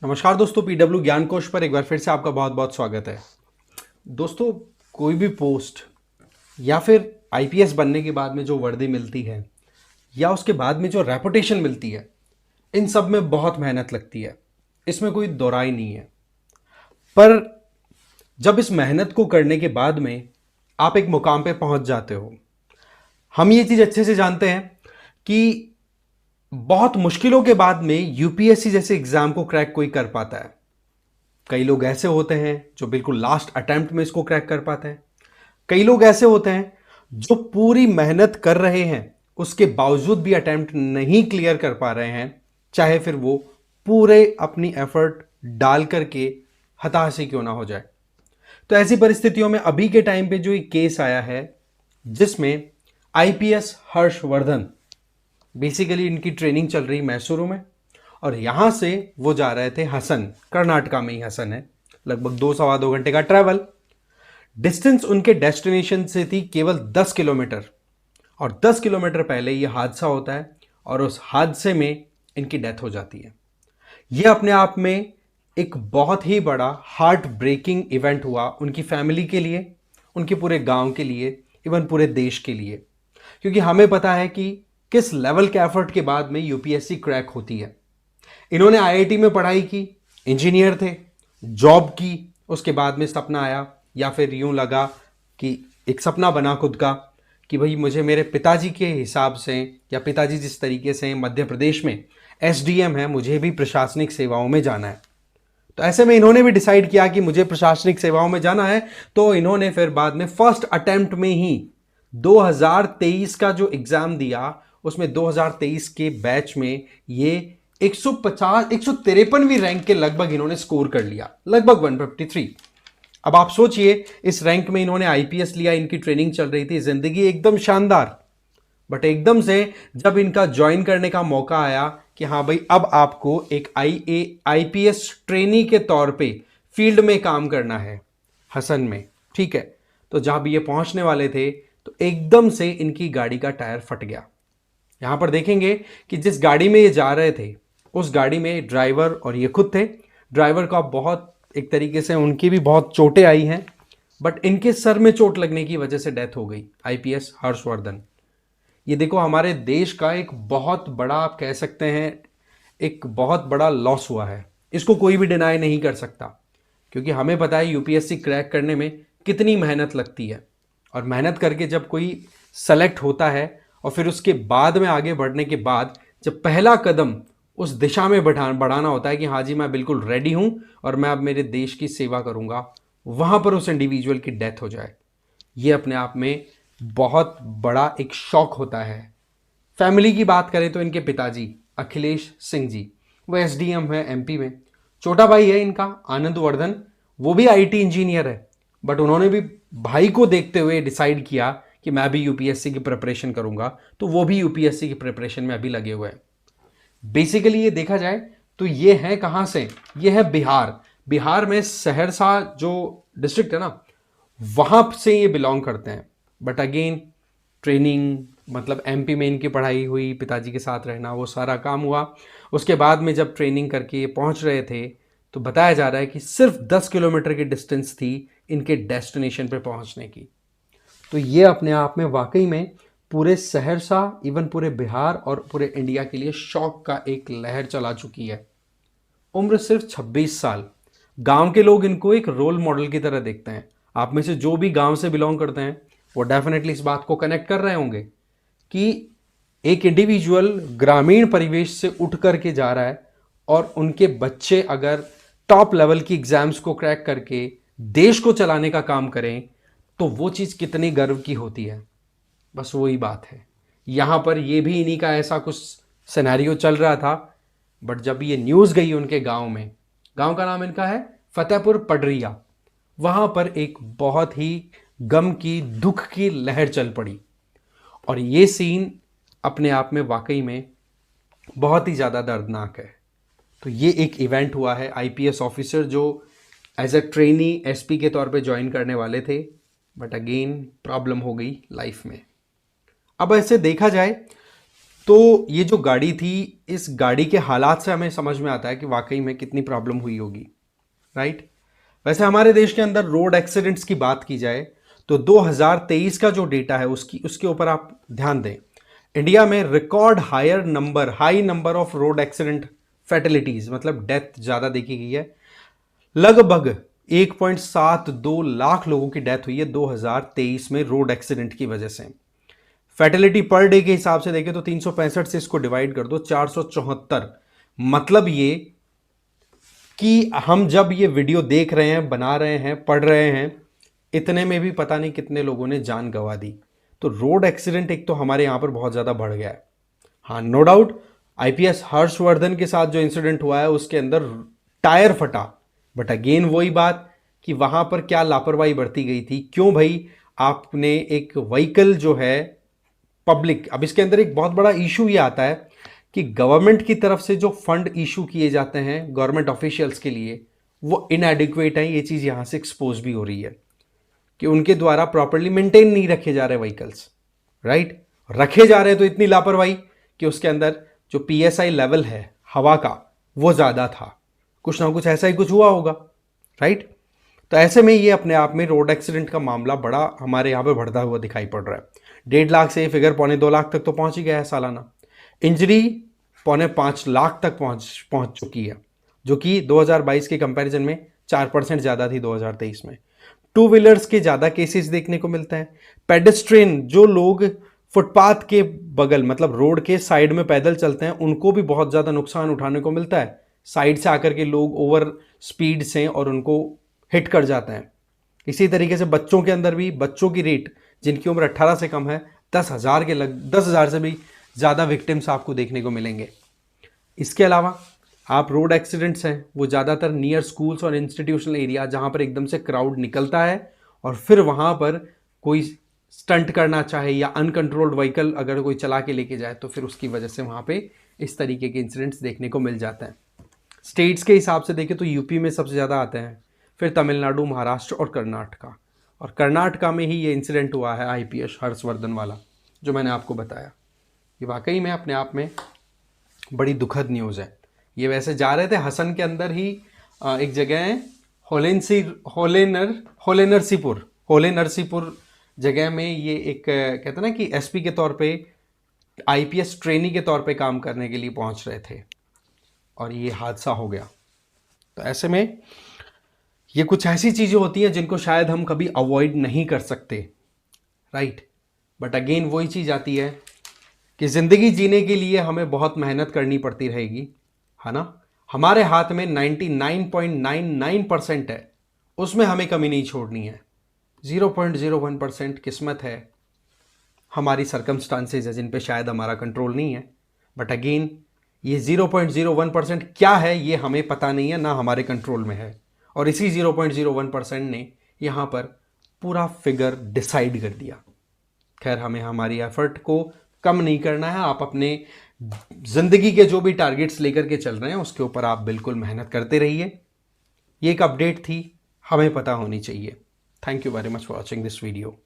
नमस्कार दोस्तों, पीडब्ल्यू ज्ञान कोश पर एक बार फिर से आपका बहुत बहुत स्वागत है। दोस्तों, कोई भी पोस्ट या फिर आईपीएस बनने के बाद में जो वर्दी मिलती है या उसके बाद में जो रेपुटेशन मिलती है, इन सब में बहुत मेहनत लगती है। इसमें कोई दो राय नहीं है। पर जब इस मेहनत को करने के बाद में आप एक मुकाम पे पहुंच जाते हो, हम ये चीज़ अच्छे से जानते हैं कि बहुत मुश्किलों के बाद में यूपीएससी जैसे एग्जाम को क्रैक कोई कर पाता है। कई लोग ऐसे होते हैं जो बिल्कुल लास्ट अटेम्प्ट में इसको क्रैक कर पाते हैं। कई लोग ऐसे होते हैं जो पूरी मेहनत कर रहे हैं, उसके बावजूद भी अटेम्प्ट नहीं क्लियर कर पा रहे हैं, चाहे फिर वो पूरे अपनी एफर्ट डाल करके हताश ही क्यों ना हो जाए। तो ऐसी परिस्थितियों में अभी के टाइम पे जो एक केस आया है, जिसमें आईपीएस हर्षवर्धन, बेसिकली इनकी ट्रेनिंग चल रही मैसूरू में, और यहां से वो जा रहे थे हसन, कर्नाटका में ही हसन है, लगभग 2 सवा 2 घंटे का ट्रैवल। डिस्टेंस उनके डेस्टिनेशन से थी केवल 10 किलोमीटर, और 10 किलोमीटर पहले ये हादसा होता है और उस हादसे में इनकी डेथ हो जाती है। यह अपने आप में एक बहुत ही बड़ा हार्ट ब्रेकिंग इवेंट हुआ उनकी फैमिली के लिए, उनके पूरे गांव के लिए, इवन पूरे देश के लिए। क्योंकि हमें पता है कि किस लेवल के एफर्ट के बाद में यूपीएससी क्रैक होती है। इन्होंने आईआईटी में पढ़ाई की, इंजीनियर थे, जॉब की, उसके बाद में सपना आया, या फिर यूं लगा कि एक सपना बना खुद का कि भाई मुझे मेरे पिताजी के हिसाब से, या पिताजी जिस तरीके से मध्य प्रदेश में एसडीएम है, मुझे भी प्रशासनिक सेवाओं में जाना है। तो ऐसे में इन्होंने भी डिसाइड किया कि मुझे प्रशासनिक सेवाओं में जाना है। तो इन्होंने फिर बाद में फर्स्ट अटेम्प्ट में ही 2023 का जो एग्जाम दिया, उसमें 2023 के बैच में ये 150 153वीं रैंक के लगभग इन्होंने स्कोर कर लिया, लगभग 153। अब आप सोचिए, इस रैंक में इन्होंने आईपीएस लिया, इनकी ट्रेनिंग चल रही थी, जिंदगी एकदम शानदार। बट एकदम से जब इनका ज्वाइन करने का मौका आया कि हाँ भाई, अब आपको एक आईपीएस ट्रेनी के तौर पे फील्ड में काम करना है हसन में, ठीक है। तो जब ये पहुंचने वाले थे तो एकदम से इनकी गाड़ी का टायर फट गया। यहां पर देखेंगे कि जिस गाड़ी में ये जा रहे थे, उस गाड़ी में ड्राइवर और ये खुद थे। ड्राइवर का बहुत एक तरीके से उनकी भी बहुत चोटें आई हैं, बट इनके सर में चोट लगने की वजह से डेथ हो गई आईपीएस हर्षवर्धन। ये देखो, हमारे देश का एक बहुत बड़ा, आप कह सकते हैं, एक बहुत बड़ा लॉस हुआ है। इसको कोई भी डिनाई नहीं कर सकता, क्योंकि हमें पता है यूपीएससी क्रैक करने में कितनी मेहनत लगती है। और मेहनत करके जब कोई सेलेक्ट होता है और फिर उसके बाद में आगे बढ़ने के बाद जब पहला कदम उस दिशा में बढ़ाना होता है कि हाँ जी, मैं बिल्कुल रेडी हूं और मैं अब मेरे देश की सेवा करूंगा, वहां पर उस इंडिविजुअल की डेथ हो जाए, ये अपने आप में बहुत बड़ा एक शॉक होता है। फैमिली की बात करें तो इनके पिताजी अखिलेश सिंह जी, वो एसडीएम है एमपी में। छोटा भाई है इनका आनंद वर्धन, वो भी आईटी इंजीनियर है। बट उन्होंने भी भाई को देखते हुए डिसाइड किया कि मैं भी यूपीएससी की प्रिपरेशन करूंगा, तो वो भी यूपीएससी की प्रिपरेशन में अभी लगे हुए हैं। बेसिकली ये देखा जाए तो ये है कहां से, ये है बिहार। बिहार में सहरसा जो डिस्ट्रिक्ट है ना, वहां से ये बिलोंग करते हैं। बट अगेन ट्रेनिंग, मतलब एमपी में इनकी पढ़ाई हुई, पिताजी के साथ रहना, वो सारा काम हुआ। उसके बाद में जब ट्रेनिंग करके ये पहुंच रहे थे, तो बताया जा रहा है कि सिर्फ 10 किलोमीटर की डिस्टेंस थी इनके डेस्टिनेशन पे पहुंचने की। तो ये अपने आप में वाकई में पूरे सहरसा, इवन पूरे बिहार और पूरे इंडिया के लिए शौक का एक लहर चला चुकी है। उम्र सिर्फ 26 साल। गांव के लोग इनको एक रोल मॉडल की तरह देखते हैं। आप में से जो भी गांव से बिलोंग करते हैं, वो डेफिनेटली इस बात को कनेक्ट कर रहे होंगे कि एक इंडिविजुअल ग्रामीण परिवेश से उठ करके जा रहा है, और उनके बच्चे अगर टॉप लेवल की एग्जाम्स को क्रैक करके देश को चलाने का काम करें, तो वो चीज़ कितनी गर्व की होती है। बस वही बात है। यहां पर ये भी इन्हीं का ऐसा कुछ सिनेरियो चल रहा था। बट जब ये न्यूज़ गई उनके गांव में, गांव का नाम इनका है फतेहपुर पडरिया, वहां पर एक बहुत ही गम की, दुख की लहर चल पड़ी। और ये सीन अपने आप में वाकई में बहुत ही ज़्यादा दर्दनाक है। तो ये एक इवेंट हुआ है, आईपीएस ऑफिसर जो एज ए ट्रेनी एसपी के तौर पे ज्वाइन करने वाले थे, बट अगेन प्रॉब्लम हो गई लाइफ में। अब ऐसे देखा जाए तो ये जो गाड़ी थी, इस गाड़ी के हालात से हमें समझ में आता है कि वाकई में कितनी प्रॉब्लम हुई होगी, राइट। वैसे हमारे देश के अंदर रोड एक्सीडेंट्स की बात की जाए तो 2023 का जो डेटा है उसके ऊपर आप ध्यान दें। इंडिया में record high number of road accident fatalities, मतलब डेथ ज्यादा देखी गई है। लगभग 1.72 लाख लोगों की डेथ हुई है 2023 में रोड एक्सीडेंट की वजह से। फैटिलिटी पर डे के हिसाब से देखें तो 365 से इसको डिवाइड कर दो 474। मतलब ये कि हम जब ये वीडियो देख रहे हैं, बना रहे हैं, पढ़ रहे हैं, इतने में भी पता नहीं कितने लोगों ने जान गंवा दी। तो रोड एक्सीडेंट एक तो हमारे यहां पर बहुत ज्यादा बढ़ गया है। हाँ, नो डाउट आईपीएस हर्षवर्धन के साथ जो इंसिडेंट हुआ है उसके अंदर टायर फटा, बट अगेन वही बात कि वहां पर क्या लापरवाही बरती गई थी। क्यों भाई आपने एक व्हीकल जो है पब्लिक, अब इसके अंदर एक बहुत बड़ा इशू ये आता है कि गवर्नमेंट की तरफ से जो फंड इशू किए जाते हैं गवर्नमेंट ऑफिशियल्स के लिए, वो इनएडिक्वेट है। ये चीज यहां से एक्सपोज भी हो रही है कि उनके द्वारा प्रॉपरली मेंटेन नहीं रखे जा रहे व्हीकल्स, राइट। रखे जा रहे हैं तो इतनी लापरवाही कि उसके अंदर जो पीएसआई लेवल है हवा का वो ज्यादा था। कुछ ना कुछ ऐसा ही कुछ हुआ होगा, राइट। तो ऐसे में ये अपने आप में रोड एक्सीडेंट का मामला बड़ा हमारे यहाँ पे बढ़ता हुआ दिखाई पड़ रहा है। 1.5 लाख से ये फिगर 2.25 लाख तक तो पहुंच ही गया है सालाना। इंजरी 4.5 लाख तक पहुंच चुकी है, जो कि 2022 के कंपैरिजन में 4% ज़्यादा थी 2023 में। टू व्हीलर्स के ज़्यादा केसेस देखने को मिलते हैं। पेडेस्ट्रियन, जो लोग फुटपाथ के बगल मतलब रोड के साइड में पैदल चलते हैं, उनको भी बहुत ज़्यादा नुकसान उठाने को मिलता है। साइड से आकर के लोग ओवर स्पीड से और उनको हिट कर जाते हैं। इसी तरीके से बच्चों के अंदर भी, बच्चों की रेट जिनकी उम्र 18 से कम है, 10,000 से भी ज़्यादा विक्टिम्स आपको देखने को मिलेंगे। इसके अलावा आप रोड एक्सीडेंट्स हैं वो ज़्यादातर नियर स्कूल्स और इंस्टीट्यूशनल एरिया, जहाँ पर एकदम से क्राउड निकलता है और फिर वहाँ पर कोई स्टंट करना चाहे या अनकंट्रोल्ड व्हीकल अगर कोई चला के लेके जाए तो फिर उसकी वजह से वहाँ पे इस तरीके के इंसिडेंट्स देखने को मिल जाते हैं। स्टेट्स के हिसाब से देखें तो यूपी में सबसे ज़्यादा आते हैं, फिर तमिलनाडु, महाराष्ट्र और कर्नाटका। और कर्नाटका में ही ये इंसिडेंट हुआ है आईपीएस हर्षवर्धन वाला जो मैंने आपको बताया। ये वाकई में अपने आप में बड़ी दुखद न्यूज़ है। ये वैसे जा रहे थे हसन के अंदर ही एक जगह है होले नरसीपुर जगह में, ये एक कहते हैं ना कि एसपी के तौर पे, आईपीएस ट्रेनी के तौर पे काम करने के लिए पहुंच रहे थे और ये हादसा हो गया। तो ऐसे में ये कुछ ऐसी चीज़ें होती हैं जिनको शायद हम कभी अवॉइड नहीं कर सकते, राइट। बट अगेन वही चीज़ आती है कि ज़िंदगी जीने के लिए हमें बहुत मेहनत करनी पड़ती रहेगी, है ना। हमारे हाथ में 99.99% है, उसमें हमें कमी नहीं छोड़नी है। 0.01% किस्मत है, हमारी सर्कमस्टांसेज है जिन पे शायद हमारा कंट्रोल नहीं है। बट अगेन ये 0.01% क्या है ये हमें पता नहीं है, ना हमारे कंट्रोल में है। और इसी 0.01% ने यहाँ पर पूरा फिगर डिसाइड कर दिया। खैर, हमें हमारी एफर्ट को कम नहीं करना है। आप अपने ज़िंदगी के जो भी टारगेट्स लेकर के चल रहे हैं उसके ऊपर आप बिल्कुल मेहनत करते रहिए। ये एक अपडेट थी, हमें पता होनी चाहिए। Thank you very much for watching this video.